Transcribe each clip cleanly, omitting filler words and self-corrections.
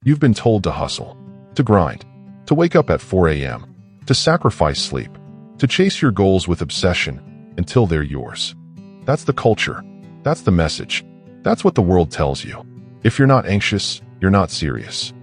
You've been told to hustle, to grind, to wake up at 4 a.m., to sacrifice sleep, to chase your goals with obsession until they're yours. That's the culture. That's the message. That's what the world tells you. If you're not anxious, you're not serious.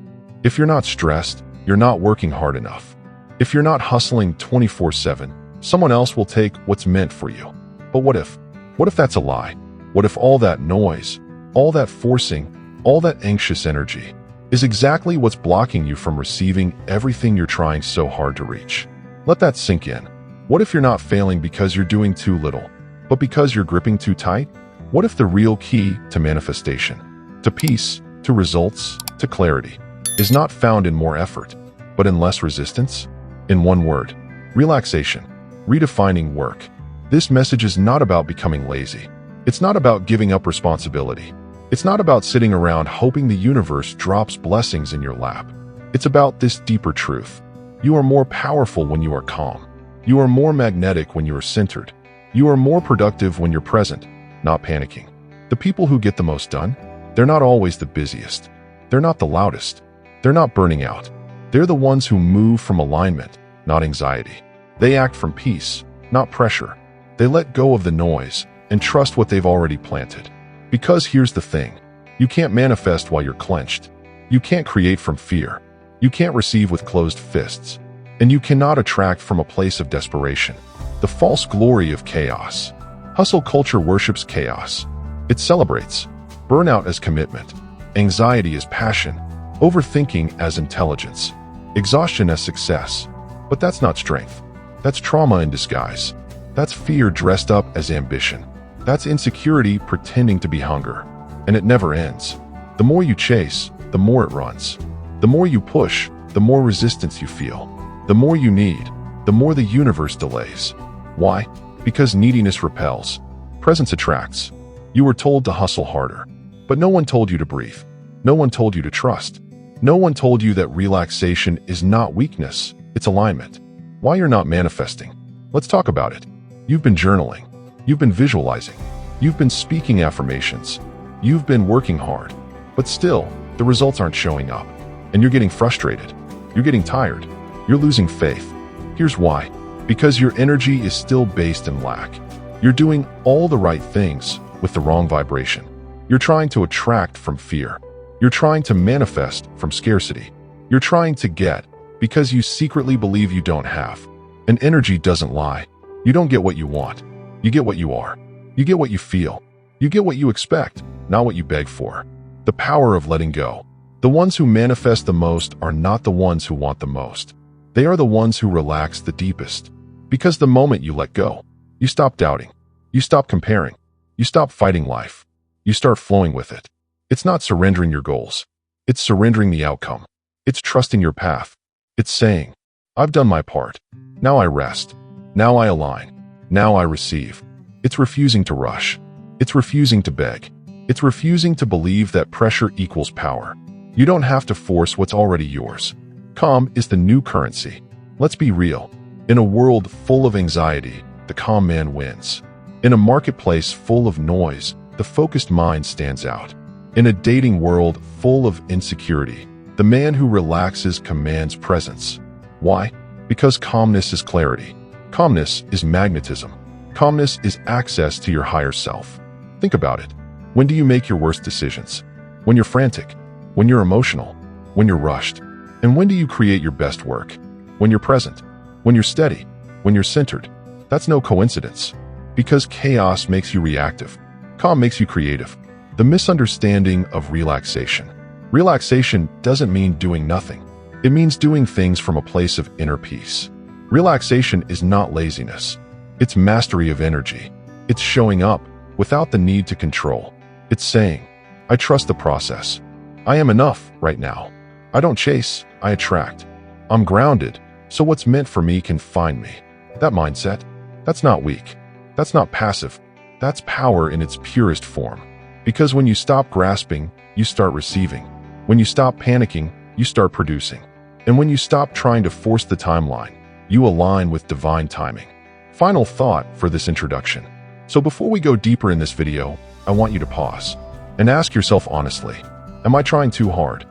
If you're not stressed, you're not working hard enough. If you're not hustling 24/7, someone else will take what's meant for you. But what if? What if that's a lie? What if all that noise, all that forcing, all that anxious energy is exactly what's blocking you from receiving everything you're trying so hard to reach? Let that sink in. What if you're not failing because you're doing too little, but because you're gripping too tight? What if the real key to manifestation, to peace, to results, to clarity, is not found in more effort, but in less resistance? In one word, relaxation. Redefining work. This message is not about becoming lazy. It's not about giving up responsibility. It's not about sitting around hoping the universe drops blessings in your lap. It's about this deeper truth. You are more powerful when you are calm. You are more magnetic when you are centered. You are more productive when you're present, not panicking. The people who get the most done, they're not always the busiest. They're not the loudest. They're not burning out. They're the ones who move from alignment, not anxiety. They act from peace, not pressure. They let go of the noise and trust what they've already planted. Because here's the thing. You can't manifest while you're clenched. You can't create from fear. You can't receive with closed fists. And you cannot attract from a place of desperation. The false glory of chaos. Hustle culture worships chaos. It celebrates burnout as commitment, anxiety as passion, overthinking as intelligence, exhaustion as success. But that's not strength. That's trauma in disguise. That's fear dressed up as ambition. That's insecurity pretending to be hunger. And it never ends. The more you chase, the more it runs. The more you push, the more resistance you feel. The more you need, the more the universe delays. Why? Because neediness repels. Presence attracts. You were told to hustle harder. But no one told you to breathe. No one told you to trust. No one told you that relaxation is not weakness, it's alignment. Why you're not manifesting? Let's talk about it. You've been journaling. You've been visualizing. You've been speaking affirmations. You've been working hard. But still, the results aren't showing up. And you're getting frustrated. You're getting tired. You're losing faith. Here's why. Because your energy is still based in lack. You're doing all the right things with the wrong vibration. You're trying to attract from fear. You're trying to manifest from scarcity. You're trying to get because you secretly believe you don't have. And energy doesn't lie. You don't get what you want. You get what you are. You get what you feel. You get what you expect, not what you beg for. The power of letting go. The ones who manifest the most are not the ones who want the most. They are the ones who relax the deepest. Because the moment you let go, you stop doubting. You stop comparing. You stop fighting life. You start flowing with it. It's not surrendering your goals. It's surrendering the outcome. It's trusting your path. It's saying, I've done my part. Now I rest. Now I align. Now I receive. It's refusing to rush. It's refusing to beg. It's refusing to believe that pressure equals power. You don't have to force what's already yours. Calm is the new currency. Let's be real. In a world full of anxiety, the calm man wins. In a marketplace full of noise, the focused mind stands out. In a dating world full of insecurity, the man who relaxes commands presence. Why? Because calmness is clarity. Calmness is magnetism. Calmness is access to your higher self. Think about it. When do you make your worst decisions? When you're frantic. When you're emotional. When you're rushed. And when do you create your best work? When you're present. When you're steady. When you're centered. That's no coincidence. Because chaos makes you reactive. Calm makes you creative. The misunderstanding of relaxation. Relaxation doesn't mean doing nothing. It means doing things from a place of inner peace. Relaxation is not laziness. It's mastery of energy. It's showing up without the need to control. It's saying, I trust the process. I am enough right now. I don't chase, I attract. I'm grounded, so what's meant for me can find me. That mindset, that's not weak. That's not passive. That's power in its purest form. Because when you stop grasping, you start receiving. When you stop panicking, you start producing. And when you stop trying to force the timeline, you align with divine timing. Final thought for this introduction. So before we go deeper in this video, I want you to pause and ask yourself honestly, am I trying too hard?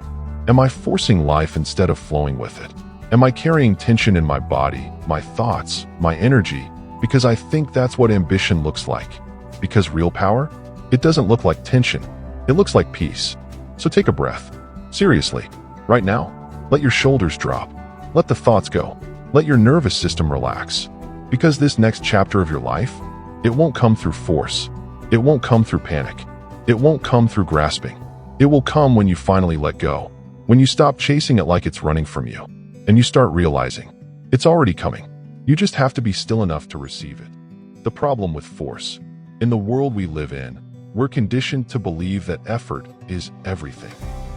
Am I forcing life instead of flowing with it? Am I carrying tension in my body, my thoughts, my energy, because I think that's what ambition looks like? Because real power? It doesn't look like tension. It looks like peace. So take a breath. Seriously, right now, let your shoulders drop. Let the thoughts go. Let your nervous system relax. Because this next chapter of your life, it won't come through force. It won't come through panic. It won't come through grasping. It will come when you finally let go. When you stop chasing it like it's running from you, and you start realizing it's already coming. You just have to be still enough to receive it. The problem with force. In the world we live in, we're conditioned to believe that effort is everything.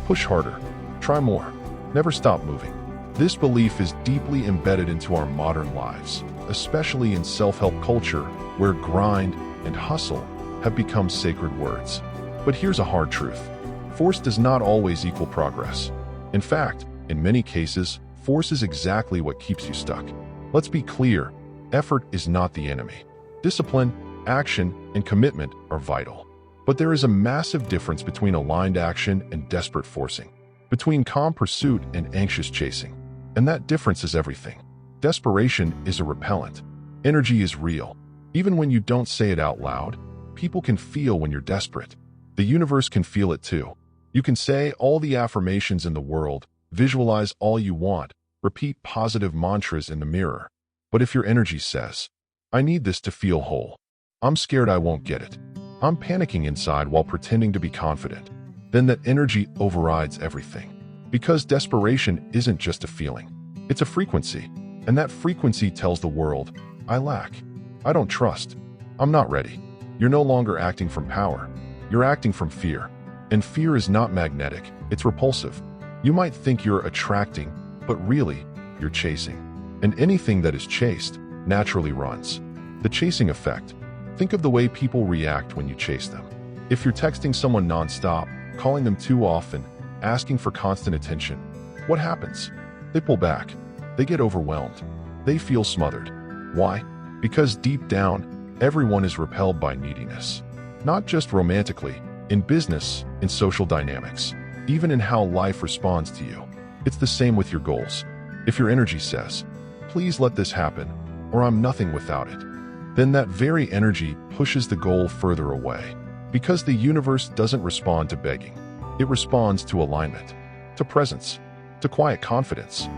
Push harder. Try more. Never stop moving. This belief is deeply embedded into our modern lives, especially in self-help culture where grind and hustle have become sacred words. But here's a hard truth. Force does not always equal progress. In fact, in many cases, force is exactly what keeps you stuck. Let's be clear, effort is not the enemy. Discipline, action, and commitment are vital. But there is a massive difference between aligned action and desperate forcing, between calm pursuit and anxious chasing. And that difference is everything. Desperation is a repellent. Energy is real. Even when you don't say it out loud, people can feel when you're desperate. The universe can feel it too. You can say all the affirmations in the world, visualize all you want, repeat positive mantras in the mirror. But if your energy says, I need this to feel whole, I'm scared I won't get it, I'm panicking inside while pretending to be confident, then that energy overrides everything. Because desperation isn't just a feeling, it's a frequency. And that frequency tells the world, I lack, I don't trust, I'm not ready. You're no longer acting from power, you're acting from fear. And fear is not magnetic, it's repulsive. You might think you're attracting, but really, you're chasing. And anything that is chased naturally runs. The chasing effect. Think of the way people react when you chase them. If you're texting someone nonstop, calling them too often, asking for constant attention, what happens? They pull back. They get overwhelmed. They feel smothered. Why? Because deep down, everyone is repelled by neediness. Not just romantically, in business, in social dynamics, even in how life responds to you. It's the same with your goals. If your energy says, please let this happen, or I'm nothing without it, then that very energy pushes the goal further away. Because the universe doesn't respond to begging. It responds to alignment, to presence, to quiet confidence.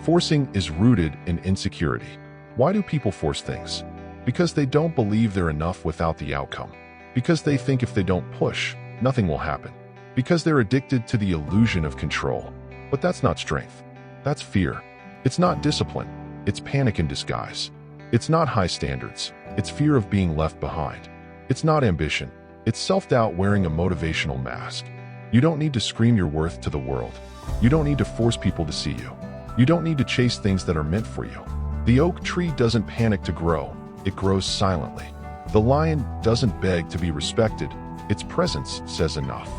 Forcing is rooted in insecurity. Why do people force things? Because they don't believe they're enough without the outcome. Because they think if they don't push, nothing will happen. Because they're addicted to the illusion of control. But that's not strength. That's fear. It's not discipline. It's panic in disguise. It's not high standards. It's fear of being left behind. It's not ambition. It's self-doubt wearing a motivational mask. You don't need to scream your worth to the world. You don't need to force people to see you. You don't need to chase things that are meant for you. The oak tree doesn't panic to grow. It grows silently. The lion doesn't beg to be respected. Its presence says enough.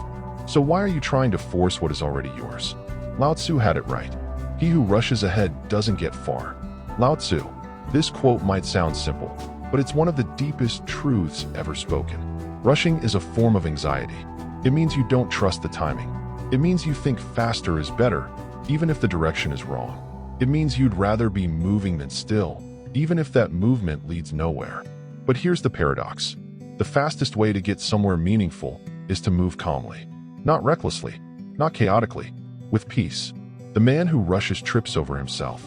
So why are you trying to force what is already yours? Lao Tzu had it right. He who rushes ahead doesn't get far. Lao Tzu. This quote might sound simple, but it's one of the deepest truths ever spoken. Rushing is a form of anxiety. It means you don't trust the timing. It means you think faster is better, even if the direction is wrong. It means you'd rather be moving than still, even if that movement leads nowhere. But here's the paradox. The fastest way to get somewhere meaningful is to move calmly. Not recklessly, not chaotically, with peace. The man who rushes trips over himself.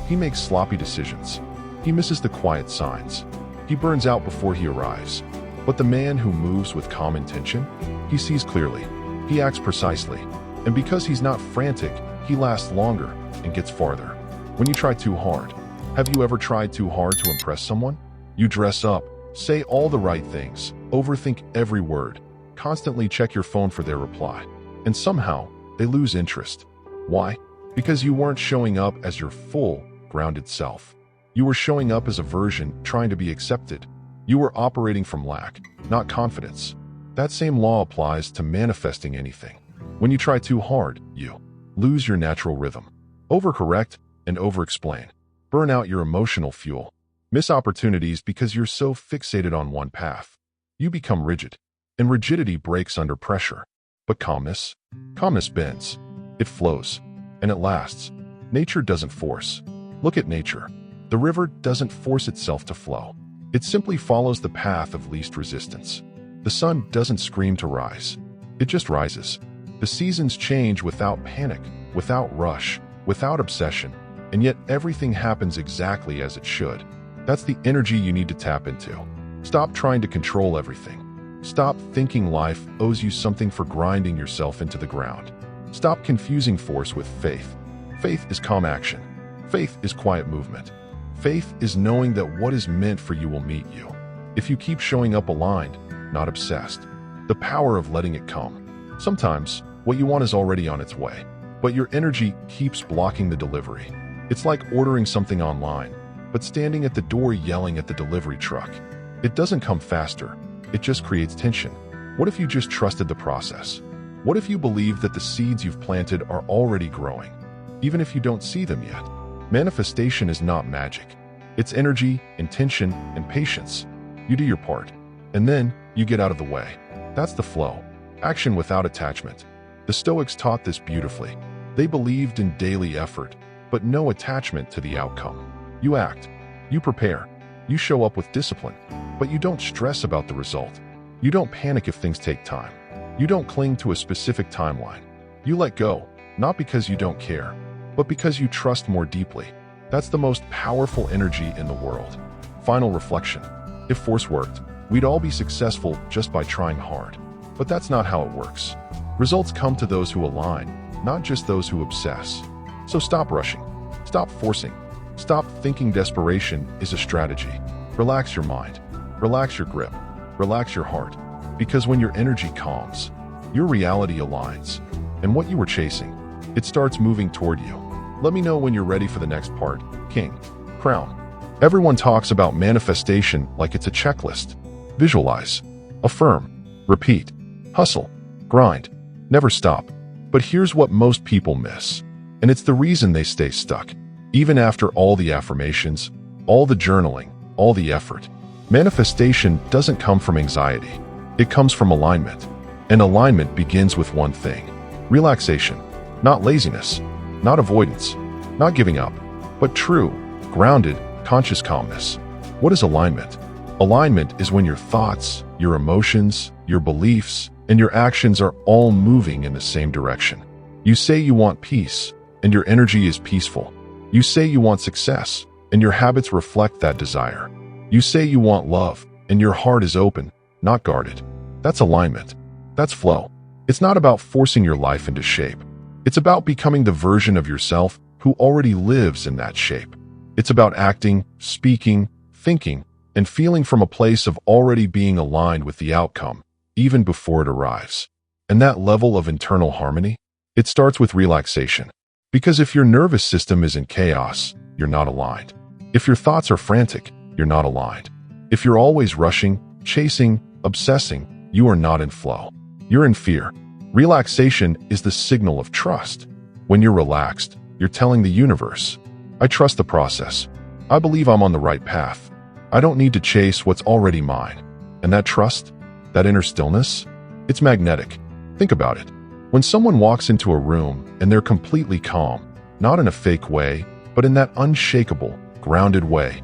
He makes sloppy decisions. He misses the quiet signs. He burns out before he arrives. But the man who moves with calm intention, he sees clearly. He acts precisely. And because he's not frantic, he lasts longer and gets farther. When you try too hard, have you ever tried too hard to impress someone? You dress up, say all the right things, overthink every word, constantly check your phone for their reply, and somehow they lose interest. Why? Because you weren't showing up as your full, grounded self. You were showing up as a version trying to be accepted. You were operating from lack, not confidence. That same law applies to manifesting anything. When you try too hard, you lose your natural rhythm. Overcorrect and overexplain. Burn out your emotional fuel. Miss opportunities because you're so fixated on one path. You become rigid, and rigidity breaks under pressure. But calmness bends. It flows. And it lasts. Nature doesn't force. Look at nature. The river doesn't force itself to flow. It simply follows the path of least resistance. The sun doesn't scream to rise. It just rises. The seasons change without panic, without rush, without obsession, and yet everything happens exactly as it should. That's the energy you need to tap into. Stop trying to control everything. Stop thinking life owes you something for grinding yourself into the ground. Stop confusing force with faith. Faith is calm action. Faith is quiet movement. Faith is knowing that what is meant for you will meet you. If you keep showing up aligned, not obsessed. The power of letting it come. Sometimes, what you want is already on its way, but your energy keeps blocking the delivery. It's like ordering something online, but standing at the door yelling at the delivery truck. It doesn't come faster. It just creates tension. What if you just trusted the process? What if you believe that the seeds you've planted are already growing, even if you don't see them yet? Manifestation is not magic. It's energy, intention, and patience. You do your part, and then you get out of the way. That's the flow. Action without attachment. The Stoics taught this beautifully. They believed in daily effort, but no attachment to the outcome. You act, you prepare, you show up with discipline, but you don't stress about the result. You don't panic if things take time. You don't cling to a specific timeline. You let go, not because you don't care, but because you trust more deeply. That's the most powerful energy in the world. Final reflection. If force worked, we'd all be successful just by trying hard. But that's not how it works. Results come to those who align, not just those who obsess. So stop rushing. Stop forcing. Stop thinking desperation is a strategy. Relax your mind. Relax your grip. Relax your heart. Because when your energy calms, your reality aligns. And what you were chasing, it starts moving toward you. Let me know when you're ready for the next part. King. Crown. Everyone talks about manifestation like it's a checklist. Visualize. Affirm. Repeat. Hustle. Grind. Never stop. But here's what most people miss. And it's the reason they stay stuck. Even after all the affirmations, all the journaling, all the effort. Manifestation doesn't come from anxiety. It comes from alignment. And alignment begins with one thing. Relaxation. Not laziness. Not avoidance. Not giving up. But true, grounded, conscious calmness. What is alignment? Alignment is when your thoughts, your emotions, your beliefs, and your actions are all moving in the same direction. You say you want peace, and your energy is peaceful. You say you want success, and your habits reflect that desire. You say you want love, and your heart is open, not guarded. That's alignment. That's flow. It's not about forcing your life into shape. It's about becoming the version of yourself who already lives in that shape. It's about acting, speaking, thinking, and feeling from a place of already being aligned with the outcome, even before it arrives. And that level of internal harmony, it starts with relaxation. Because if your nervous system is in chaos, you're not aligned. If your thoughts are frantic, you're not aligned. If you're always rushing, chasing, obsessing, you are not in flow. You're in fear. Relaxation is the signal of trust. When you're relaxed, you're telling the universe, I trust the process. I believe I'm on the right path. I don't need to chase what's already mine. And that trust, that inner stillness, it's magnetic. Think about it. When someone walks into a room and they're completely calm, not in a fake way, but in that unshakable, grounded way,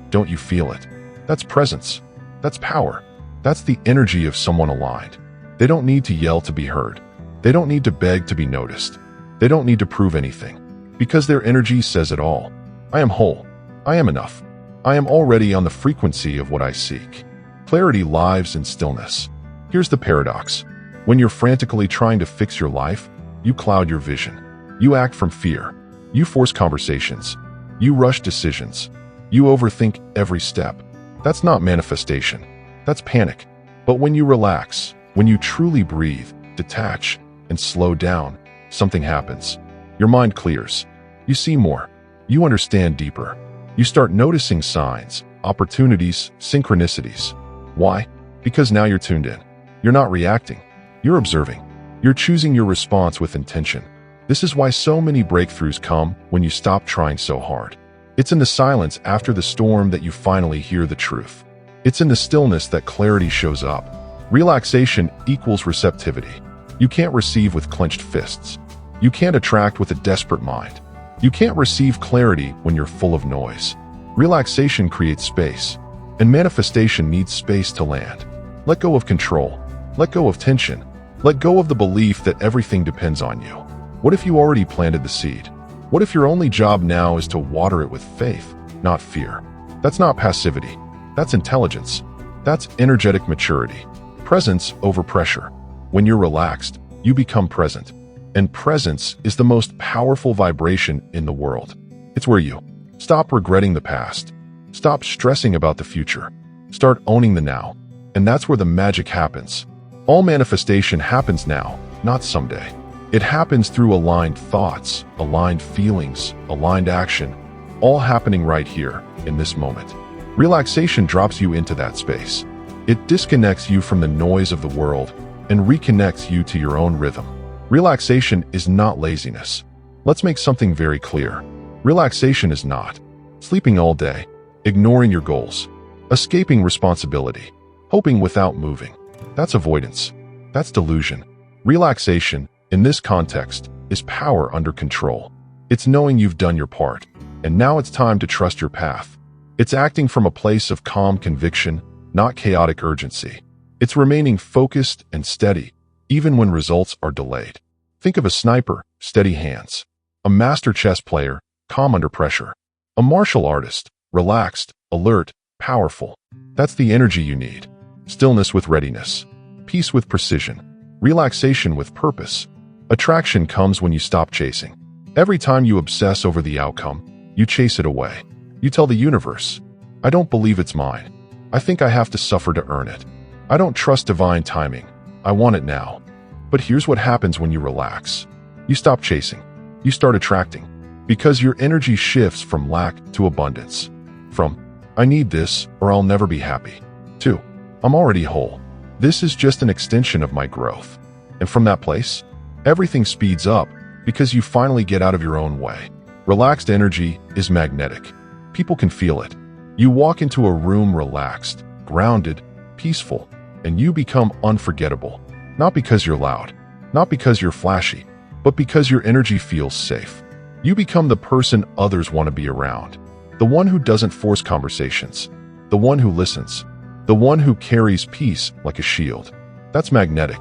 don't you feel it? That's presence. That's power. That's the energy of someone aligned. They don't need to yell to be heard. They don't need to beg to be noticed. They don't need to prove anything. Because their energy says it all. I am whole. I am enough. I am already on the frequency of what I seek. Clarity lives in stillness. Here's the paradox. When you're frantically trying to fix your life, you cloud your vision. You act from fear. You force conversations. You rush decisions. You overthink every step. That's not manifestation. That's panic. But when you relax, when you truly breathe, detach, and slow down, something happens. Your mind clears. You see more. You understand deeper. You start noticing signs, opportunities, synchronicities. Why? Because now you're tuned in. You're not reacting. You're observing. You're choosing your response with intention. This is why so many breakthroughs come when you stop trying so hard. It's in the silence after the storm that you finally hear the truth. It's in the stillness that clarity shows up. Relaxation equals receptivity. You can't receive with clenched fists. You can't attract with a desperate mind. You can't receive clarity when you're full of noise. Relaxation creates space, and manifestation needs space to land. Let go of control. Let go of tension. Let go of the belief that everything depends on you. What if you already planted the seed? What if your only job now is to water it with faith, not fear? That's not passivity. That's intelligence. That's energetic maturity. Presence over pressure. When you're relaxed, you become present. And presence is the most powerful vibration in the world. It's where you stop regretting the past. Stop stressing about the future. Start owning the now. And that's where the magic happens. All manifestation happens now, not someday. It happens through aligned thoughts, aligned feelings, aligned action, all happening right here, in this moment. Relaxation drops you into that space. It disconnects you from the noise of the world and reconnects you to your own rhythm. Relaxation is not laziness. Let's make something very clear. Relaxation is not sleeping all day, ignoring your goals, escaping responsibility, hoping without moving. That's avoidance. That's delusion. Relaxation, in this context, is power under control. It's knowing you've done your part, and now it's time to trust your path. It's acting from a place of calm conviction, not chaotic urgency. It's remaining focused and steady, even when results are delayed. Think of a sniper, steady hands. A master chess player, calm under pressure. A martial artist, relaxed, alert, powerful. That's the energy you need. Stillness with readiness. Peace with precision. Relaxation with purpose. Attraction comes when you stop chasing. Every time you obsess over the outcome, you chase it away. You tell the universe, I don't believe it's mine. I think I have to suffer to earn it. I don't trust divine timing. I want it now. But here's what happens when you relax. You stop chasing. You start attracting. Because your energy shifts from lack to abundance. From, I need this or I'll never be happy, to, I'm already whole. This is just an extension of my growth. And from that place, everything speeds up because you finally get out of your own way. Relaxed energy is magnetic. People can feel it. You walk into a room relaxed, grounded, peaceful, and you become unforgettable. Not because you're loud, not because you're flashy, but because your energy feels safe. You become the person others want to be around. The one who doesn't force conversations. The one who listens. The one who carries peace like a shield. That's magnetic.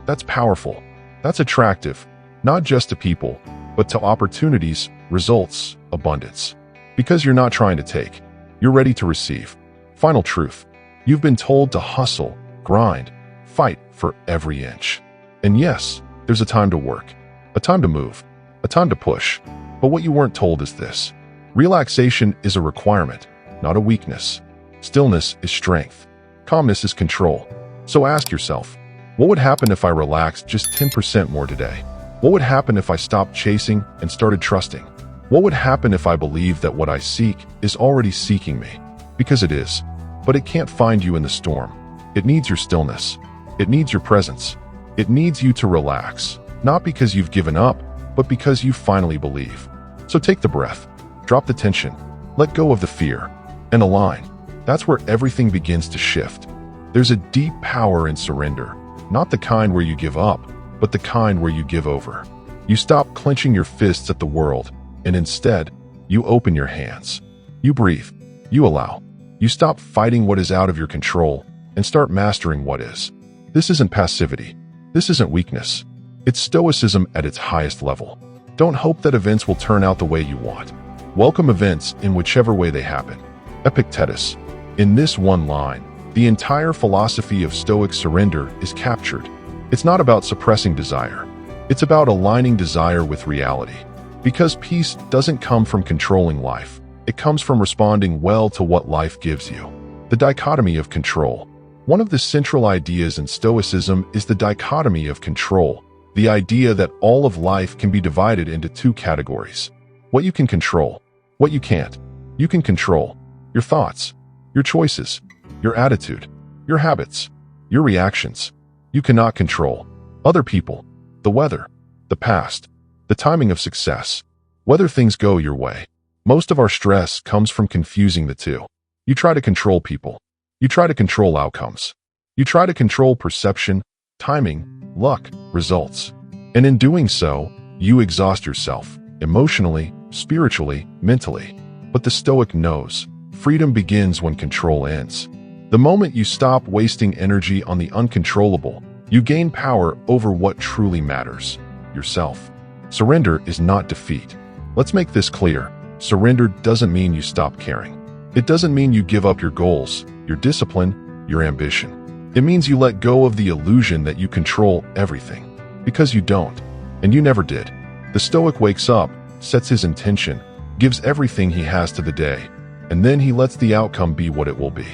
That's powerful. That's attractive, not just to people, but to opportunities, results, abundance. Because you're not trying to take, you're ready to receive. Final truth. You've been told to hustle, grind, fight for every inch. And yes, there's a time to work, a time to move, a time to push. But what you weren't told is this. Relaxation is a requirement, not a weakness. Stillness is strength. Calmness is control. So ask yourself, what would happen if I relaxed just 10% more today? What would happen if I stopped chasing and started trusting? What would happen if I believed that what I seek is already seeking me? Because it is. But it can't find you in the storm. It needs your stillness. It needs your presence. It needs you to relax, not because you've given up, but because you finally believe. So take the breath, drop the tension, let go of the fear, and align. That's where everything begins to shift. There's a deep power in surrender, not the kind where you give up, but the kind where you give over. You stop clenching your fists at the world, and instead, you open your hands. You breathe. You allow. You stop fighting what is out of your control and start mastering what is. This isn't passivity. This isn't weakness. It's stoicism at its highest level. Don't hope that events will turn out the way you want. Welcome events in whichever way they happen. Epictetus. In this one line, the entire philosophy of Stoic surrender is captured. It's not about suppressing desire. It's about aligning desire with reality. Because peace doesn't come from controlling life. It comes from responding well to what life gives you. The dichotomy of control. One of the central ideas in Stoicism is the dichotomy of control, the idea that all of life can be divided into two categories. What you can control, what you can't. You can control your thoughts, your choices, your attitude, your habits, your reactions. You cannot control other people, the weather, the past, the timing of success, whether things go your way. Most of our stress comes from confusing the two. You try to control people. You try to control outcomes. You try to control perception, timing, luck, results. And in doing so, You exhaust yourself, emotionally, spiritually, mentally. But the Stoic knows, freedom begins when control ends. The moment you stop wasting energy on the uncontrollable, you gain power over what truly matters, yourself. Surrender is not defeat. Let's make this clear. Surrender doesn't mean you stop caring. It doesn't mean you give up your goals, your discipline, your ambition. It means you let go of the illusion that you control everything. Because you don't, and you never did. The Stoic wakes up, sets his intention, gives everything he has to the day, and then he lets the outcome be what it will be.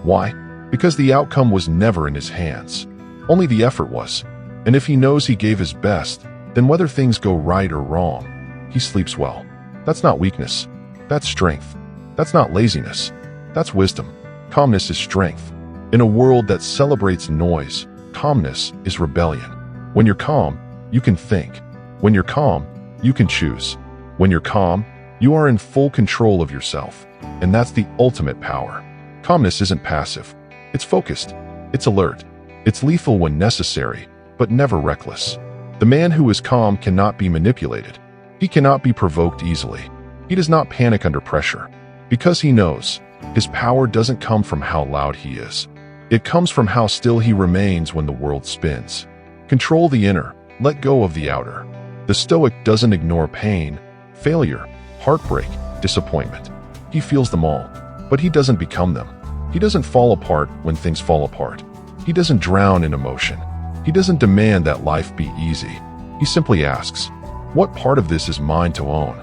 Why? Because the outcome was never in his hands. Only the effort was. And if he knows he gave his best, then whether things go right or wrong, he sleeps well. That's not weakness. That's strength. That's not laziness. That's wisdom. Calmness is strength. In a world that celebrates noise, calmness is rebellion. When you're calm, you can think. When you're calm, you can choose. When you're calm, you are in full control of yourself. And that's the ultimate power. Calmness isn't passive. It's focused. It's alert. It's lethal when necessary, but never reckless. The man who is calm cannot be manipulated. He cannot be provoked easily. He does not panic under pressure. Because he knows, his power doesn't come from how loud he is. It comes from how still he remains when the world spins. Control the inner, let go of the outer. The Stoic doesn't ignore pain, failure, heartbreak, disappointment. He feels them all, but he doesn't become them. He doesn't fall apart when things fall apart. He doesn't drown in emotion. He doesn't demand that life be easy. He simply asks, what part of this is mine to own?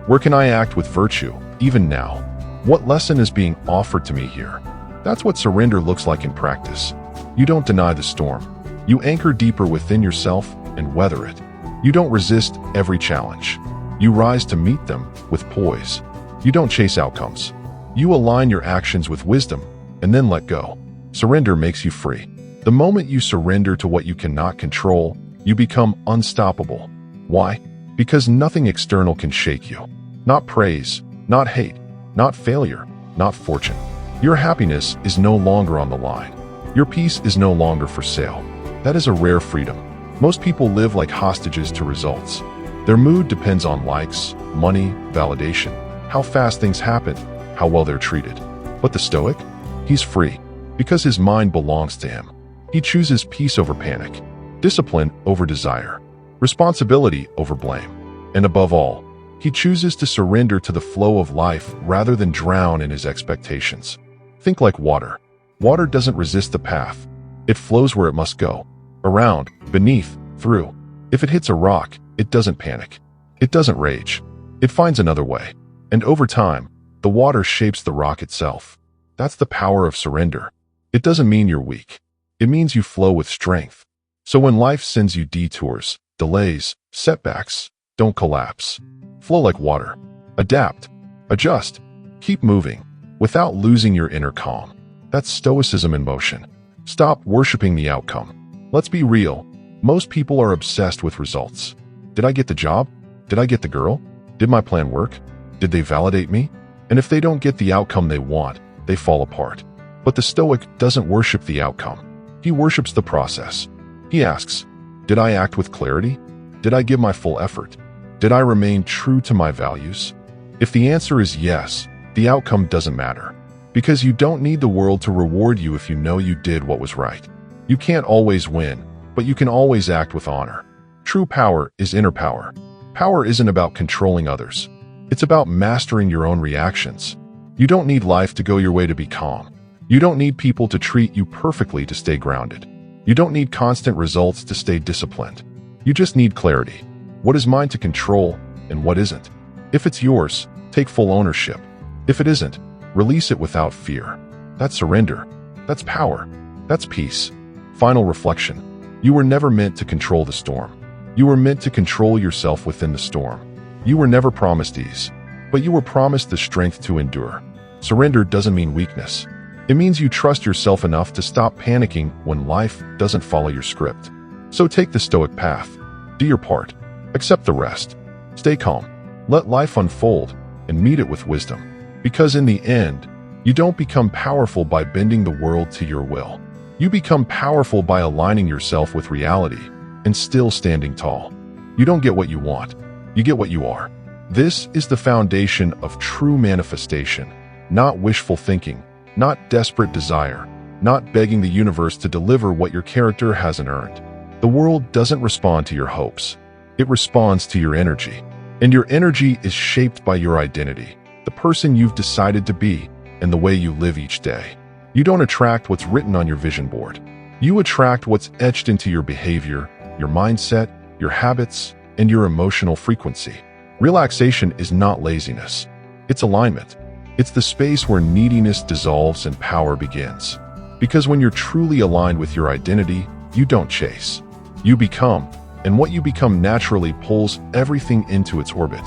Where can I act with virtue, even now? What lesson is being offered to me here? That's what surrender looks like in practice. You don't deny the storm. You anchor deeper within yourself and weather it. You don't resist every challenge. You rise to meet them with poise. You don't chase outcomes. You align your actions with wisdom and then let go. Surrender makes you free. The moment you surrender to what you cannot control, you become unstoppable. Why? Because nothing external can shake you. Not praise, not hate, not failure, not fortune. Your happiness is no longer on the line. Your peace is no longer for sale. That is a rare freedom. Most people live like hostages to results. Their mood depends on likes, money, validation, how fast things happen, how well they're treated. But the Stoic? He's free, because his mind belongs to him. He chooses peace over panic, discipline over desire, responsibility over blame. And above all, he chooses to surrender to the flow of life rather than drown in his expectations. Think like water. Water doesn't resist the path. It flows where it must go. Around, beneath, through. If it hits a rock, it doesn't panic. It doesn't rage. It finds another way. And over time, the water shapes the rock itself. That's the power of surrender. It doesn't mean you're weak. It means you flow with strength. So when life sends you detours, delays, setbacks, don't collapse. Flow like water. Adapt. Adjust. Keep moving, without losing your inner calm. That's Stoicism in motion. Stop worshiping the outcome. Let's be real. Most people are obsessed with results. Did I get the job? Did I get the girl? Did my plan work? Did they validate me? And if they don't get the outcome they want, they fall apart. But the Stoic doesn't worship the outcome. He worships the process. He asks, did I act with clarity? Did I give my full effort? Did I remain true to my values? If the answer is yes, the outcome doesn't matter. Because you don't need the world to reward you if you know you did what was right. You can't always win, but you can always act with honor. True power is inner power. Power isn't about controlling others. It's about mastering your own reactions. You don't need life to go your way to be calm. You don't need people to treat you perfectly to stay grounded. You don't need constant results to stay disciplined. You just need clarity. What is mine to control and what isn't? If it's yours, take full ownership. If it isn't, release it without fear. That's surrender. That's power. That's peace. Final reflection. You were never meant to control the storm. You were meant to control yourself within the storm. You were never promised ease, but you were promised the strength to endure. Surrender doesn't mean weakness. It means you trust yourself enough to stop panicking when life doesn't follow your script. So take the Stoic path. Do your part. Accept the rest. Stay calm. Let life unfold and meet it with wisdom. Because in the end, you don't become powerful by bending the world to your will. You become powerful by aligning yourself with reality and still standing tall. You don't get what you want. You get what you are. This is the foundation of true manifestation, not wishful thinking, not desperate desire, not begging the universe to deliver what your character hasn't earned. The world doesn't respond to your hopes. It responds to your energy. And your energy is shaped by your identity, the person you've decided to be, and the way you live each day. You don't attract what's written on your vision board. You attract what's etched into your behavior, your mindset, your habits, and your emotional frequency. Relaxation is not laziness. It's alignment. It's the space where neediness dissolves and power begins. Because when you're truly aligned with your identity, you don't chase. You become, and what you become naturally pulls everything into its orbit.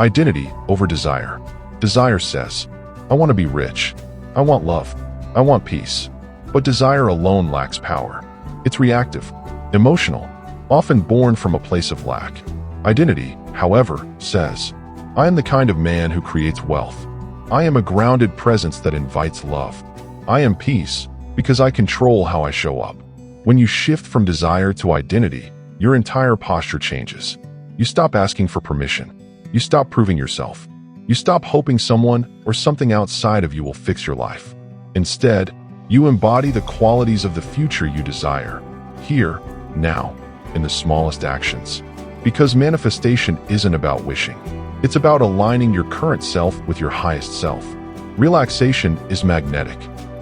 Identity over desire. Desire says, I want to be rich. I want love. I want peace. But desire alone lacks power. It's reactive, emotional, often born from a place of lack. Identity, however, says, I am the kind of man who creates wealth. I am a grounded presence that invites love. I am peace because I control how I show up. When you shift from desire to identity, your entire posture changes. You stop asking for permission. You stop proving yourself. You stop hoping someone or something outside of you will fix your life. Instead, you embody the qualities of the future you desire, here, now, in the smallest actions. Because manifestation isn't about wishing. It's about aligning your current self with your highest self. Relaxation is magnetic.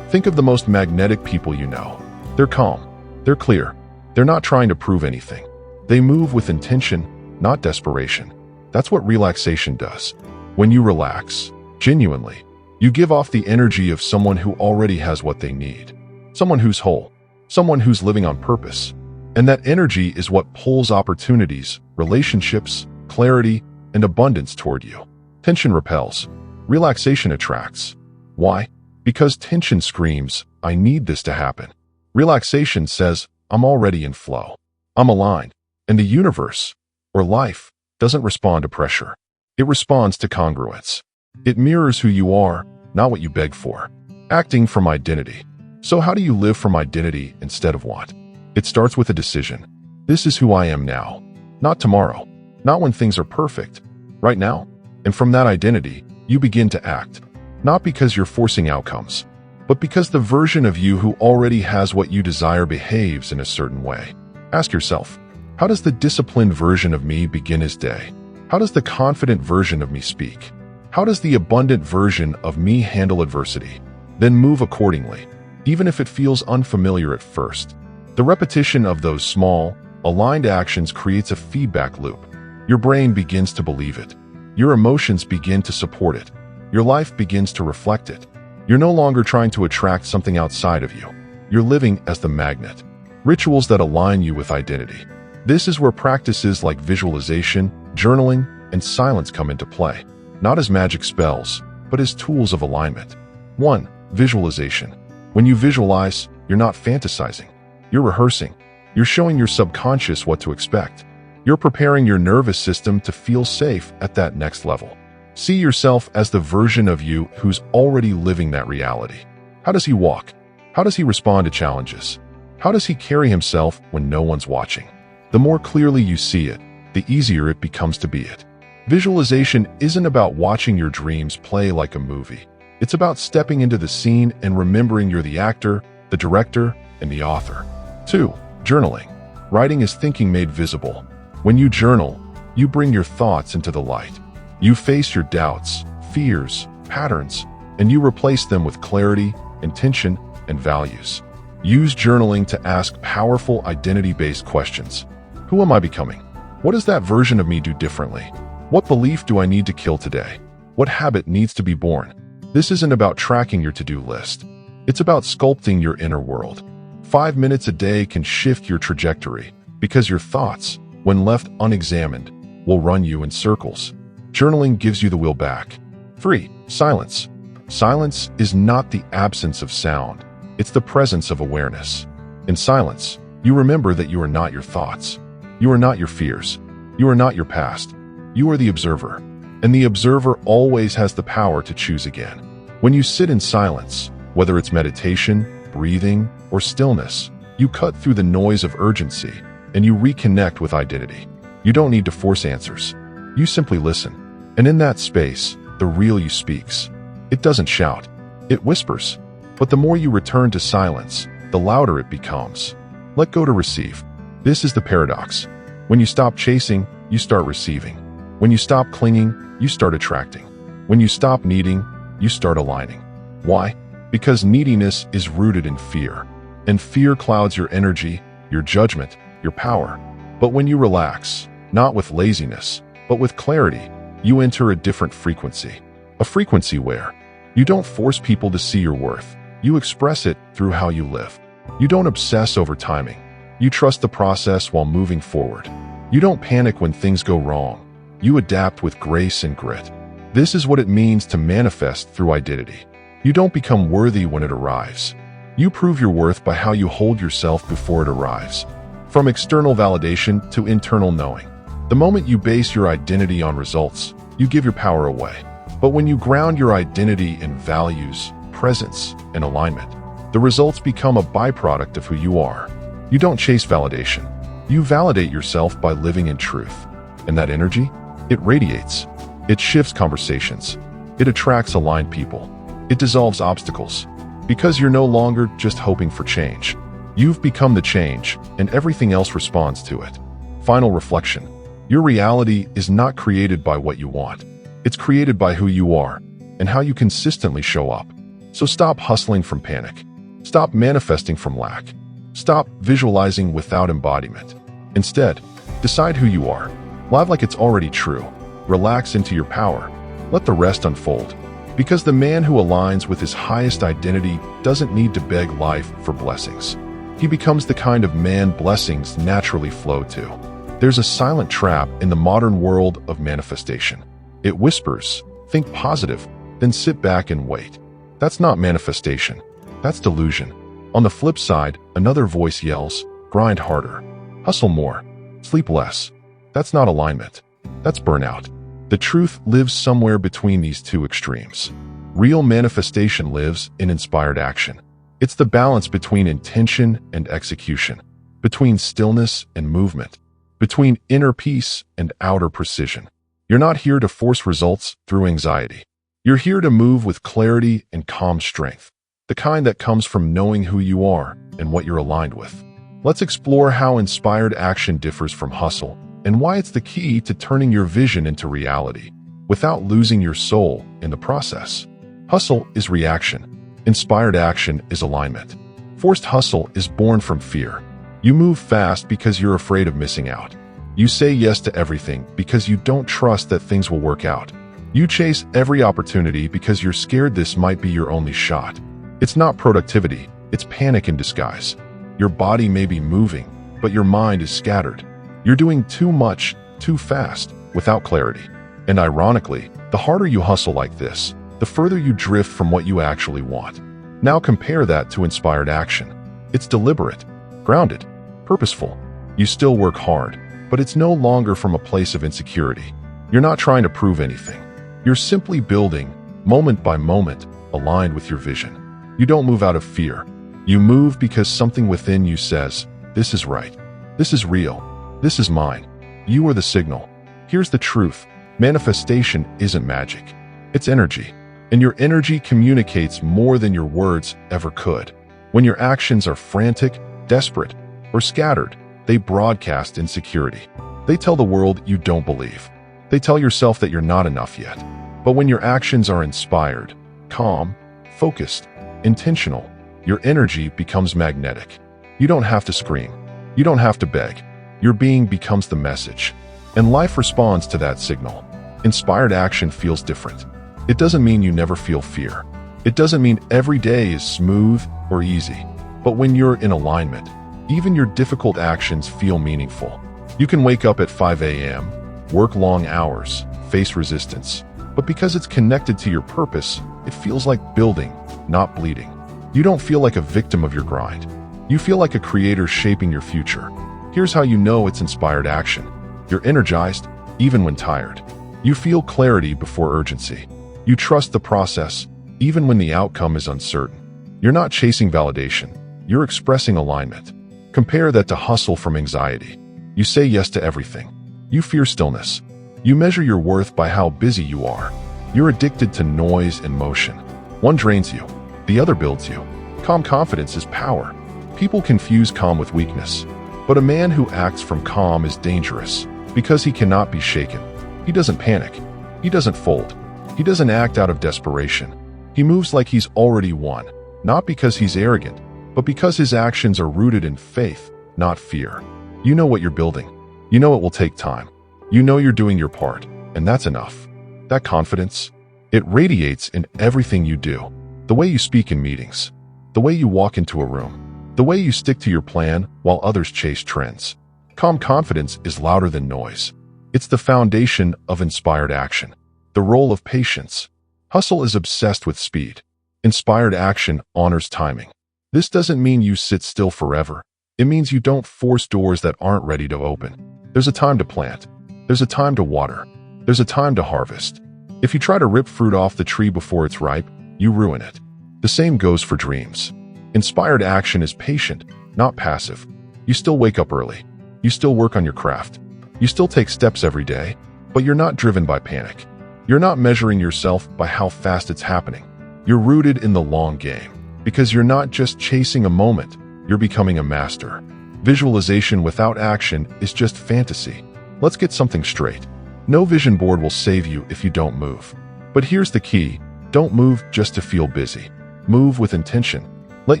Think of the most magnetic people you know. They're calm. They're clear. They're not trying to prove anything. They move with intention, not desperation. That's what relaxation does. When you relax, genuinely, you give off the energy of someone who already has what they need. Someone who's whole. Someone who's living on purpose. And that energy is what pulls opportunities, relationships, clarity, and abundance toward you. Tension repels. Relaxation attracts. Why? Because tension screams, I need this to happen. Relaxation says, I'm already in flow. I'm aligned. And the universe, or life, doesn't respond to pressure. It responds to congruence. It mirrors who you are, not what you beg for. Acting from identity. So how do you live from identity instead of want? It starts with a decision. This is who I am now. Not tomorrow. Not when things are perfect. Right now. And from that identity, you begin to act. Not because you're forcing outcomes, but because the version of you who already has what you desire behaves in a certain way. Ask yourself, how does the disciplined version of me begin his day? How does the confident version of me speak? How does the abundant version of me handle adversity? Then move accordingly, even if it feels unfamiliar at first. The repetition of those small, aligned actions creates a feedback loop. Your brain begins to believe it. Your emotions begin to support it. Your life begins to reflect it. You're no longer trying to attract something outside of you. You're living as the magnet. Rituals that align you with identity. This is where practices like visualization, journaling, and silence come into play. Not as magic spells, but as tools of alignment. 1. Visualization. When you visualize, you're not fantasizing. You're rehearsing. You're showing your subconscious what to expect. You're preparing your nervous system to feel safe at that next level. See yourself as the version of you who's already living that reality. How does he walk? How does he respond to challenges? How does he carry himself when no one's watching? The more clearly you see it, the easier it becomes to be it. Visualization isn't about watching your dreams play like a movie. It's about stepping into the scene and remembering you're the actor, the director, and the author. 2. Journaling. Writing is thinking made visible. When you journal, you bring your thoughts into the light. You face your doubts, fears, patterns, and you replace them with clarity, intention, and values. Use journaling to ask powerful identity-based questions. Who am I becoming? What does that version of me do differently? What belief do I need to kill today? What habit needs to be born? This isn't about tracking your to-do list. It's about sculpting your inner world. 5 minutes a day can shift your trajectory because your thoughts, when left unexamined, will run you in circles. Journaling gives you the will back. 3. Silence. Silence is not the absence of sound. It's the presence of awareness. In silence, you remember that you are not your thoughts. You are not your fears. You are not your past. You are the observer. And the observer always has the power to choose again. When you sit in silence, whether it's meditation, breathing, or stillness, you cut through the noise of urgency and you reconnect with identity. You don't need to force answers. You simply listen. And in that space, the real you speaks. It doesn't shout. It whispers. But the more you return to silence, the louder it becomes. Let go to receive. This is the paradox. When you stop chasing, you start receiving. When you stop clinging, you start attracting. When you stop needing, you start aligning. Why? Because neediness is rooted in fear. And fear clouds your energy, your judgment, your power. But when you relax, not with laziness, but with clarity, you enter a different frequency. A frequency where you don't force people to see your worth. You express it through how you live. You don't obsess over timing. You trust the process while moving forward. You don't panic when things go wrong. You adapt with grace and grit. This is what it means to manifest through identity. You don't become worthy when it arrives. You prove your worth by how you hold yourself before it arrives. From external validation to internal knowing. The moment you base your identity on results, you give your power away. But when you ground your identity in values, presence, and alignment, the results become a byproduct of who you are. You don't chase validation. You validate yourself by living in truth. And that energy, it radiates. It shifts conversations. It attracts aligned people. It dissolves obstacles. Because you're no longer just hoping for change. You've become the change, and everything else responds to it. Final reflection. Your reality is not created by what you want. It's created by who you are and how you consistently show up. So stop hustling from panic. Stop manifesting from lack. Stop visualizing without embodiment. Instead, decide who you are. Live like it's already true. Relax into your power. Let the rest unfold. Because the man who aligns with his highest identity doesn't need to beg life for blessings. He becomes the kind of man blessings naturally flow to. There's a silent trap in the modern world of manifestation. It whispers, think positive, then sit back and wait. That's not manifestation. That's delusion. On the flip side, another voice yells, grind harder, hustle more, sleep less. That's not alignment. That's burnout. The truth lives somewhere between these two extremes. Real manifestation lives in inspired action. It's the balance between intention and execution, between stillness and movement, between inner peace and outer precision. You're not here to force results through anxiety. You're here to move with clarity and calm strength, the kind that comes from knowing who you are and what you're aligned with. Let's explore how inspired action differs from hustle and why it's the key to turning your vision into reality without losing your soul in the process. Hustle is reaction. Inspired action is alignment. Forced hustle is born from fear. You move fast because you're afraid of missing out. You say yes to everything because you don't trust that things will work out. You chase every opportunity because you're scared this might be your only shot. It's not productivity, it's panic in disguise. Your body may be moving, but your mind is scattered. You're doing too much, too fast, without clarity. And ironically, the harder you hustle like this, the further you drift from what you actually want. Now compare that to inspired action. It's deliberate, grounded, purposeful. You still work hard, but it's no longer from a place of insecurity. You're not trying to prove anything. You're simply building, moment by moment, aligned with your vision. You don't move out of fear. You move because something within you says, this is right. This is real. This is mine. You are the signal. Here's the truth. Manifestation isn't magic. It's energy. And your energy communicates more than your words ever could. When your actions are frantic, desperate, or scattered, they broadcast insecurity. They tell the world you don't believe. They tell yourself that you're not enough yet. But when your actions are inspired, calm, focused, intentional, your energy becomes magnetic. You don't have to scream. You don't have to beg. Your being becomes the message. And life responds to that signal. Inspired action feels different. It doesn't mean you never feel fear. It doesn't mean every day is smooth or easy. But when you're in alignment, even your difficult actions feel meaningful. You can wake up at 5 a.m., work long hours, face resistance. But because it's connected to your purpose, it feels like building, not bleeding. You don't feel like a victim of your grind. You feel like a creator shaping your future. Here's how you know it's inspired action. You're energized, even when tired. You feel clarity before urgency. You trust the process, even when the outcome is uncertain. You're not chasing validation. You're expressing alignment. Compare that to hustle from anxiety. You say yes to everything. You fear stillness. You measure your worth by how busy you are. You're addicted to noise and motion. One drains you, the other builds you. Calm confidence is power. People confuse calm with weakness. But a man who acts from calm is dangerous because he cannot be shaken. He doesn't panic. He doesn't fold. He doesn't act out of desperation. He moves like he's already won, not because he's arrogant, but because his actions are rooted in faith, not fear. You know what you're building. You know it will take time. You know you're doing your part, and that's enough. That confidence, it radiates in everything you do. The way you speak in meetings, the way you walk into a room, the way you stick to your plan while others chase trends. Calm confidence is louder than noise. It's the foundation of inspired action. The role of patience. Hustle is obsessed with speed. Inspired action honors timing. This doesn't mean you sit still forever. It means you don't force doors that aren't ready to open. There's a time to plant. There's a time to water. There's a time to harvest. If you try to rip fruit off the tree before it's ripe, you ruin it. The same goes for dreams. Inspired action is patient, not passive. You still wake up early. You still work on your craft. You still take steps every day, but you're not driven by panic. You're not measuring yourself by how fast it's happening. You're rooted in the long game, because you're not just chasing a moment, you're becoming a master. Visualization without action is just fantasy. Let's get something straight. No vision board will save you if you don't move. But here's the key. Don't move just to feel busy. Move with intention. Let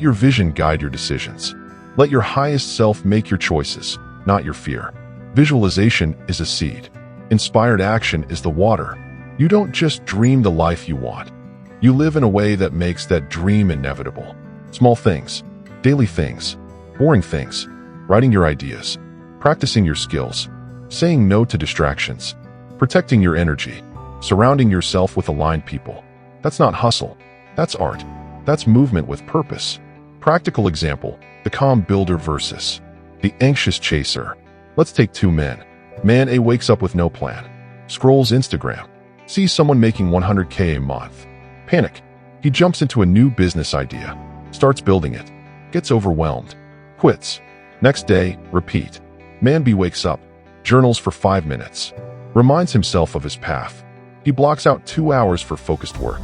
your vision guide your decisions. Let your highest self make your choices, not your fear. Visualization is a seed. Inspired action is the water. You don't just dream the life you want. You live in a way that makes that dream inevitable. Small things, daily things, boring things, writing your ideas, practicing your skills, saying no to distractions, protecting your energy, surrounding yourself with aligned people. That's not hustle. That's art. That's movement with purpose. Practical example, the calm builder versus the anxious chaser. Let's take two men. Man A wakes up with no plan, scrolls Instagram, sees someone making 100K a month. Panic. He jumps into a new business idea, starts building it, gets overwhelmed, quits. Next day, repeat. Man B wakes up, journals for 5 minutes, reminds himself of his path. He blocks out 2 hours for focused work.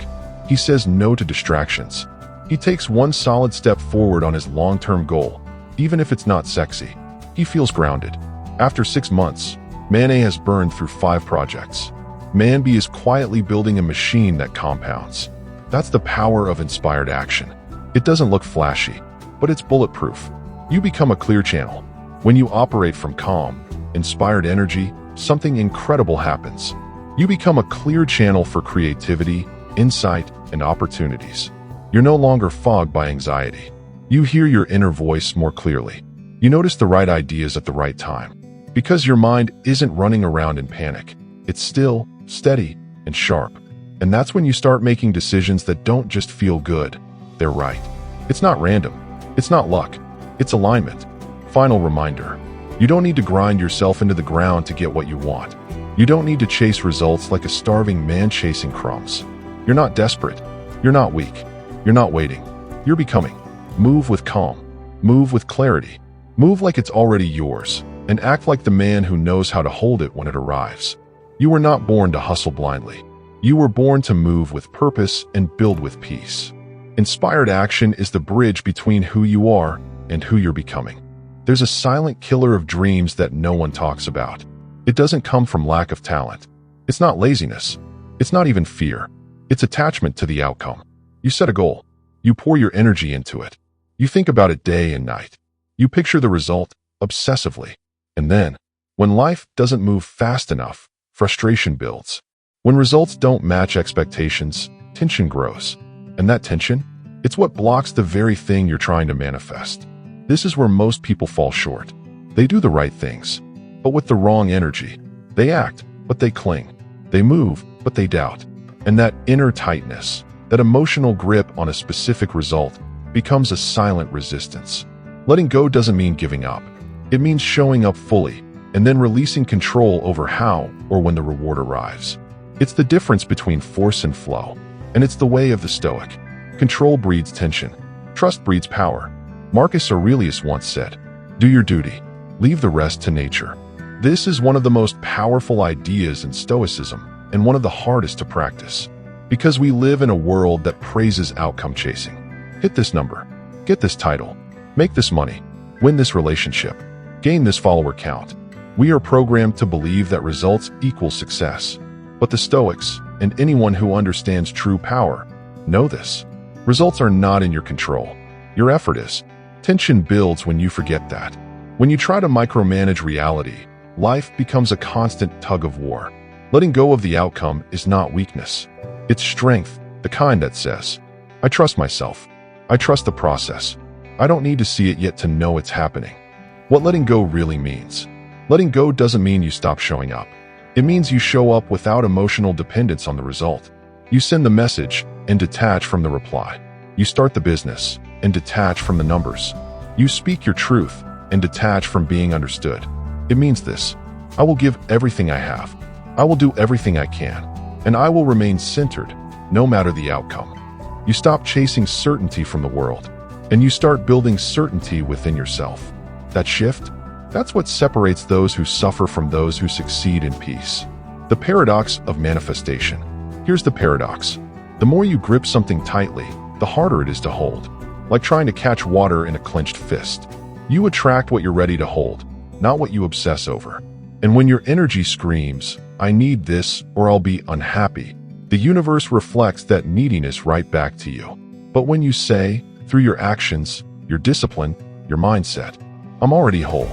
He says no to distractions. He takes one solid step forward on his long-term goal, even if it's not sexy. He feels grounded. After 6 months, Man A has burned through 5 projects. Man B is quietly building a machine that compounds. That's the power of inspired action. It doesn't look flashy, but it's bulletproof. You become a clear channel. When you operate from calm, inspired energy, something incredible happens. You become a clear channel for creativity, insight, and opportunities. You're no longer fogged by anxiety. You hear your inner voice more clearly. You notice the right ideas at the right time. Because your mind isn't running around in panic. It's still, steady, and sharp. And that's when you start making decisions that don't just feel good. They're right. It's not random. It's not luck. It's alignment. Final reminder. You don't need to grind yourself into the ground to get what you want. You don't need to chase results like a starving man chasing crumbs. You're not desperate. You're not weak. You're not waiting. You're becoming. Move with calm. Move with clarity. Move like it's already yours, and act like the man who knows how to hold it when it arrives. You were not born to hustle blindly. You were born to move with purpose and build with peace. Inspired action is the bridge between who you are and who you're becoming. There's a silent killer of dreams that no one talks about. It doesn't come from lack of talent. It's not laziness. It's not even fear. It's attachment to the outcome. You set a goal. You pour your energy into it. You think about it day and night. You picture the result obsessively. And then, when life doesn't move fast enough, frustration builds. When results don't match expectations, tension grows. And that tension, it's what blocks the very thing you're trying to manifest. This is where most people fall short. They do the right things, but with the wrong energy. They act, but they cling. They move, but they doubt. And that inner tightness, that emotional grip on a specific result, becomes a silent resistance. Letting go doesn't mean giving up. It means showing up fully, and then releasing control over how or when the reward arrives. It's the difference between force and flow, and it's the way of the Stoic. Control breeds tension. Trust breeds power. Marcus Aurelius once said, "Do your duty. Leave the rest to nature." This is one of the most powerful ideas in Stoicism and one of the hardest to practice, because we live in a world that praises outcome chasing. Hit this number, get this title, make this money, win this relationship, gain this follower count. We are programmed to believe that results equal success. But the Stoics, and anyone who understands true power, know this. Results are not in your control. Your effort is. Tension builds when you forget that. When you try to micromanage reality, life becomes a constant tug of war. Letting go of the outcome is not weakness. It's strength, the kind that says, I trust myself. I trust the process. I don't need to see it yet to know it's happening. What letting go really means. Letting go doesn't mean you stop showing up. It means you show up without emotional dependence on the result. You send the message and detach from the reply. You start the business and detach from the numbers. You speak your truth and detach from being understood. It means this: I will give everything I have. I will do everything I can. And I will remain centered, no matter the outcome. You stop chasing certainty from the world, and you start building certainty within yourself. That shift, that's what separates those who suffer from those who succeed in peace. The paradox of manifestation. Here's the paradox. The more you grip something tightly, the harder it is to hold. Like trying to catch water in a clenched fist. You attract what you're ready to hold, not what you obsess over. And when your energy screams, I need this or I'll be unhappy, the universe reflects that neediness right back to you. But when you say, through your actions, your discipline, your mindset, I'm already whole,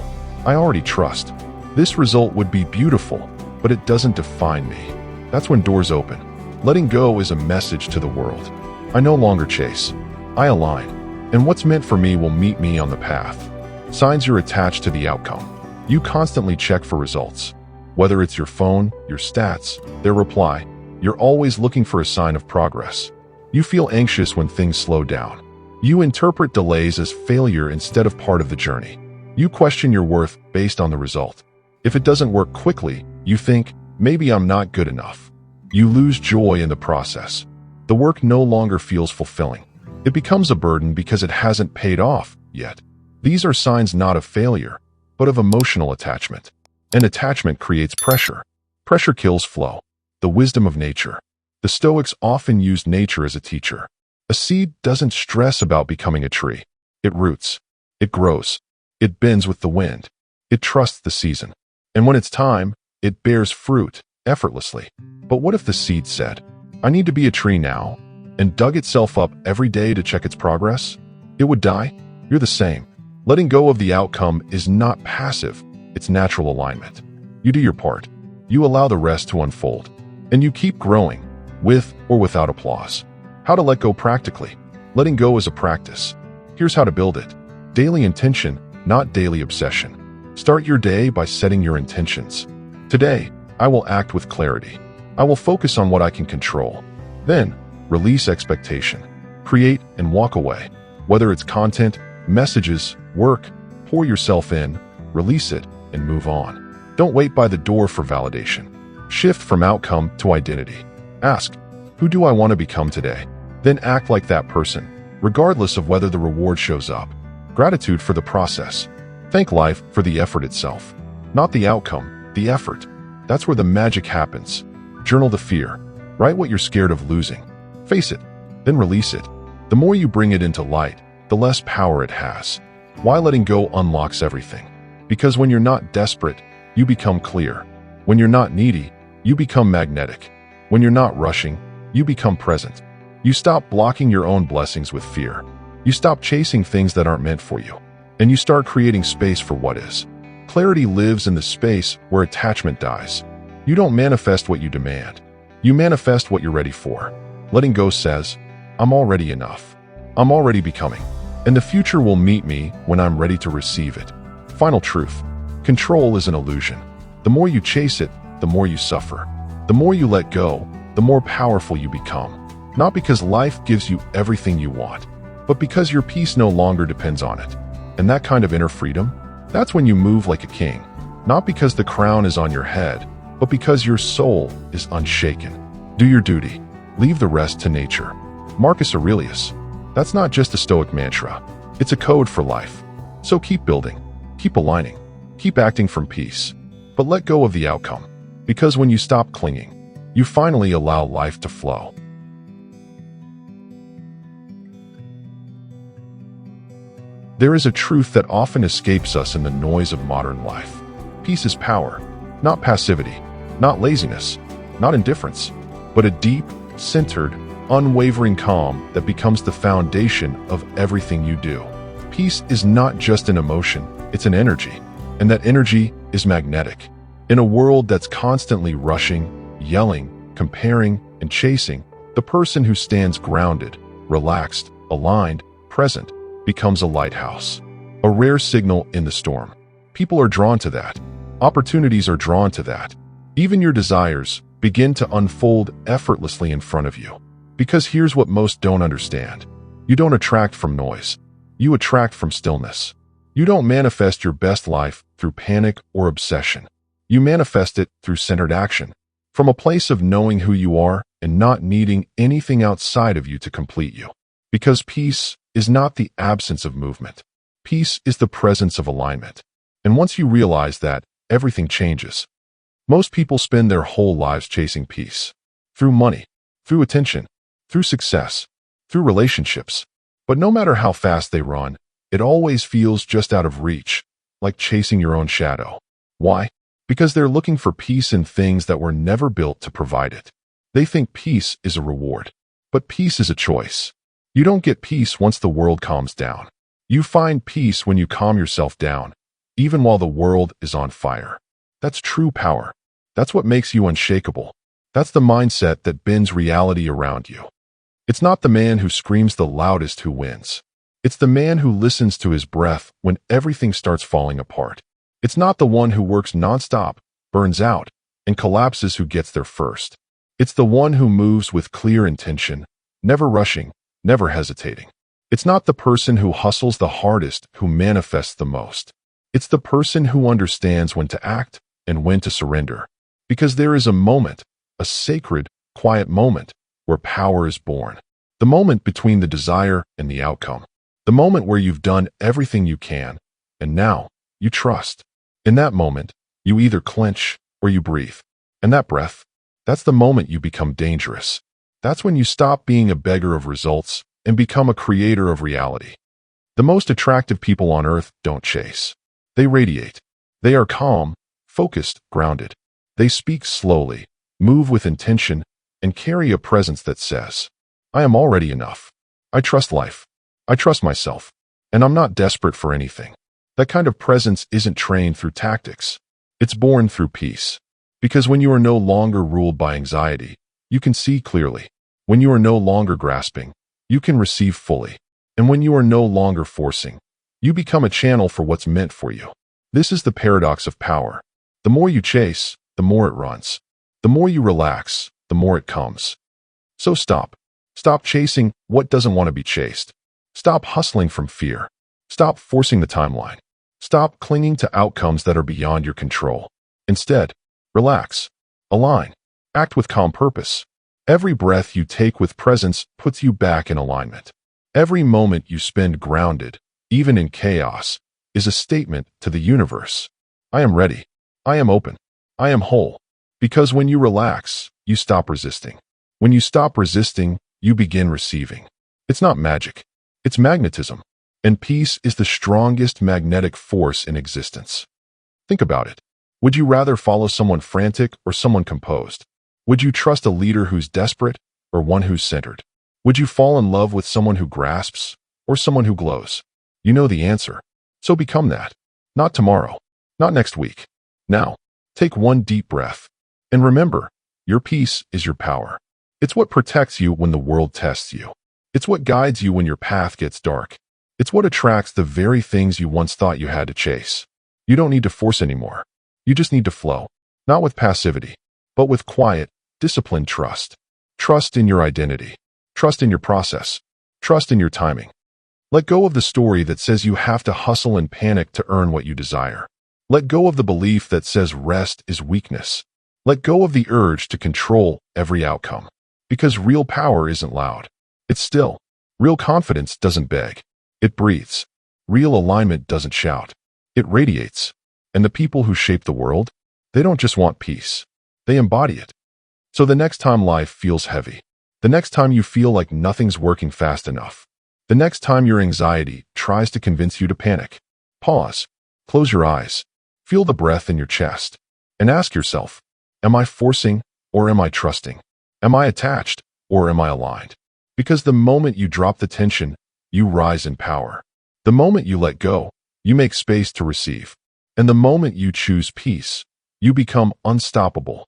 I already trust, this result would be beautiful, but it doesn't define me. That's when doors open. Letting go is a message to the world. I no longer chase. I align. And what's meant for me will meet me on the path. Signs you're attached to the outcome. You constantly check for results. Whether it's your phone, your stats, their reply, you're always looking for a sign of progress. You feel anxious when things slow down. You interpret delays as failure instead of part of the journey. You question your worth based on the result. If it doesn't work quickly, you think, maybe I'm not good enough. You lose joy in the process. The work no longer feels fulfilling. It becomes a burden because it hasn't paid off yet. These are signs not of failure, but of emotional attachment. And attachment creates pressure. Pressure kills flow. The wisdom of nature. The Stoics often used nature as a teacher. A seed doesn't stress about becoming a tree. It roots. It grows. It bends with the wind. It trusts the season. And when it's time, it bears fruit effortlessly. But what if the seed said, I need to be a tree now, and dug itself up every day to check its progress? It would die. You're the same. Letting go of the outcome is not passive. It's natural alignment. You do your part. You allow the rest to unfold. And you keep growing, with or without applause. How to let go practically. Letting go is a practice. Here's how to build it. Daily intention, not daily obsession. Start your day by setting your intentions. Today, I will act with clarity. I will focus on what I can control. Then, release expectation. Create and walk away. Whether it's content, messages, work, pour yourself in, release it, and move on. Don't wait by the door for validation. Shift from outcome to identity. Ask, who do I want to become today? Then act like that person, regardless of whether the reward shows up. Gratitude for the process. Thank life for the effort itself. Not the outcome, the effort. That's where the magic happens. Journal the fear. Write what you're scared of losing. Face it, then release it. The more you bring it into light, the less power it has. Why letting go unlocks everything? Because when you're not desperate, you become clear. When you're not needy, you become magnetic. When you're not rushing, you become present. You stop blocking your own blessings with fear. You stop chasing things that aren't meant for you. And you start creating space for what is. Clarity lives in the space where attachment dies. You don't manifest what you demand. You manifest what you're ready for. Letting go says, I'm already enough. I'm already becoming. And the future will meet me when I'm ready to receive it. Final truth. Control is an illusion. The more you chase it, the more you suffer. The more you let go, the more powerful you become. Not because life gives you everything you want, but because your peace no longer depends on it. And that kind of inner freedom, that's when you move like a king. Not because the crown is on your head, but because your soul is unshaken. Do your duty. Leave the rest to nature. Marcus Aurelius. That's not just a Stoic mantra. It's a code for life. So keep building. Keep aligning. Keep acting from peace. but let go of the outcome. Because when you stop clinging, you finally allow life to flow. There is a truth that often escapes us in the noise of modern life. Peace is power, not passivity, not laziness, not indifference, but a deep, centered, unwavering calm that becomes the foundation of everything you do. Peace is not just an emotion, it's an energy, and that energy is magnetic. In a world that's constantly rushing, yelling, comparing, and chasing, the person who stands grounded, relaxed, aligned, present, becomes a lighthouse, a rare signal in the storm. People are drawn to that. Opportunities are drawn to that. Even your desires begin to unfold effortlessly in front of you. Because here's what most don't understand. You don't attract from noise. You attract from stillness. You don't manifest your best life through panic or obsession. You manifest it through centered action, from a place of knowing who you are and not needing anything outside of you to complete you. Because peace is not the absence of movement. Peace is the presence of alignment. And once you realize that, everything changes. Most people spend their whole lives chasing peace. Through money, through attention, through success, through relationships. But no matter how fast they run, it always feels just out of reach, like chasing your own shadow. Why? Because they're looking for peace in things that were never built to provide it. They think peace is a reward. But peace is a choice. You don't get peace once the world calms down. You find peace when you calm yourself down, even while the world is on fire. That's true power. That's what makes you unshakable. That's the mindset that bends reality around you. It's not the man who screams the loudest who wins. It's the man who listens to his breath when everything starts falling apart. It's not the one who works nonstop, burns out, and collapses who gets there first. It's the one who moves with clear intention, never rushing, never hesitating. It's not the person who hustles the hardest who manifests the most. It's the person who understands when to act and when to surrender. Because there is a moment, a sacred, quiet moment, where power is born. The moment between the desire and the outcome. The moment where you've done everything you can, and now you trust. In that moment, you either clench or you breathe. And that breath, that's the moment you become dangerous. That's when you stop being a beggar of results and become a creator of reality. The most attractive people on earth don't chase. They radiate. They are calm, focused, grounded. They speak slowly, move with intention, and carry a presence that says, I am already enough. I trust life. I trust myself. And I'm not desperate for anything. That kind of presence isn't trained through tactics. It's born through peace. Because when you are no longer ruled by anxiety, you can see clearly. When you are no longer grasping, you can receive fully. And when you are no longer forcing, you become a channel for what's meant for you. This is the paradox of power. The more you chase, the more it runs. The more you relax, the more it comes. So stop. Stop chasing what doesn't want to be chased. Stop hustling from fear. Stop forcing the timeline. Stop clinging to outcomes that are beyond your control. Instead, relax, align, act with calm purpose. Every breath you take with presence puts you back in alignment. Every moment you spend grounded, even in chaos, is a statement to the universe. I am ready. I am open. I am whole. Because when you relax, you stop resisting. When you stop resisting, you begin receiving. It's not magic. It's magnetism. And peace is the strongest magnetic force in existence. Think about it. Would you rather follow someone frantic or someone composed? Would you trust a leader who's desperate or one who's centered? Would you fall in love with someone who grasps or someone who glows? You know the answer. So become that. Not tomorrow. Not next week. Now, take one deep breath. And remember, your peace is your power. It's what protects you when the world tests you. It's what guides you when your path gets dark. It's what attracts the very things you once thought you had to chase. You don't need to force anymore. You just need to flow. Not with passivity, but with quiet, disciplined trust. Trust in your identity. Trust in your process. Trust in your timing. Let go of the story that says you have to hustle and panic to earn what you desire. Let go of the belief that says rest is weakness. Let go of the urge to control every outcome. Because real power isn't loud. It's still. Real confidence doesn't beg. It breathes. Real alignment doesn't shout. It radiates. And the people who shape the world? They don't just want peace. They embody it. So the next time life feels heavy, the next time you feel like nothing's working fast enough, the next time your anxiety tries to convince you to panic, pause, close your eyes, feel the breath in your chest, and ask yourself, am I forcing or am I trusting? Am I attached or am I aligned? Because the moment you drop the tension, you rise in power. The moment you let go, you make space to receive. And the moment you choose peace, you become unstoppable.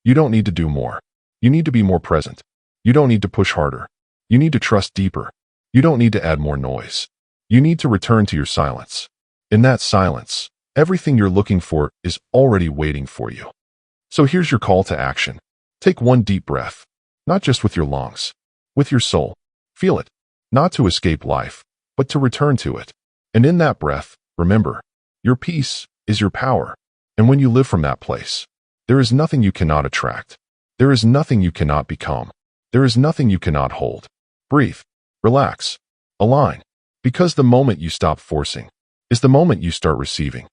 You don't need to do more. You need to be more present. You don't need to push harder. You need to trust deeper. You don't need to add more noise. You need to return to your silence. In that silence, everything you're looking for is already waiting for you. So here's your call to action. Take one deep breath, not just with your lungs, with your soul. Feel it, not to escape life, but to return to it. And in that breath, remember, your peace is your power. And when you live from that place, there is nothing you cannot attract. There is nothing you cannot become. There is nothing you cannot hold. Breathe, relax, align. Because the moment you stop forcing is the moment you start receiving.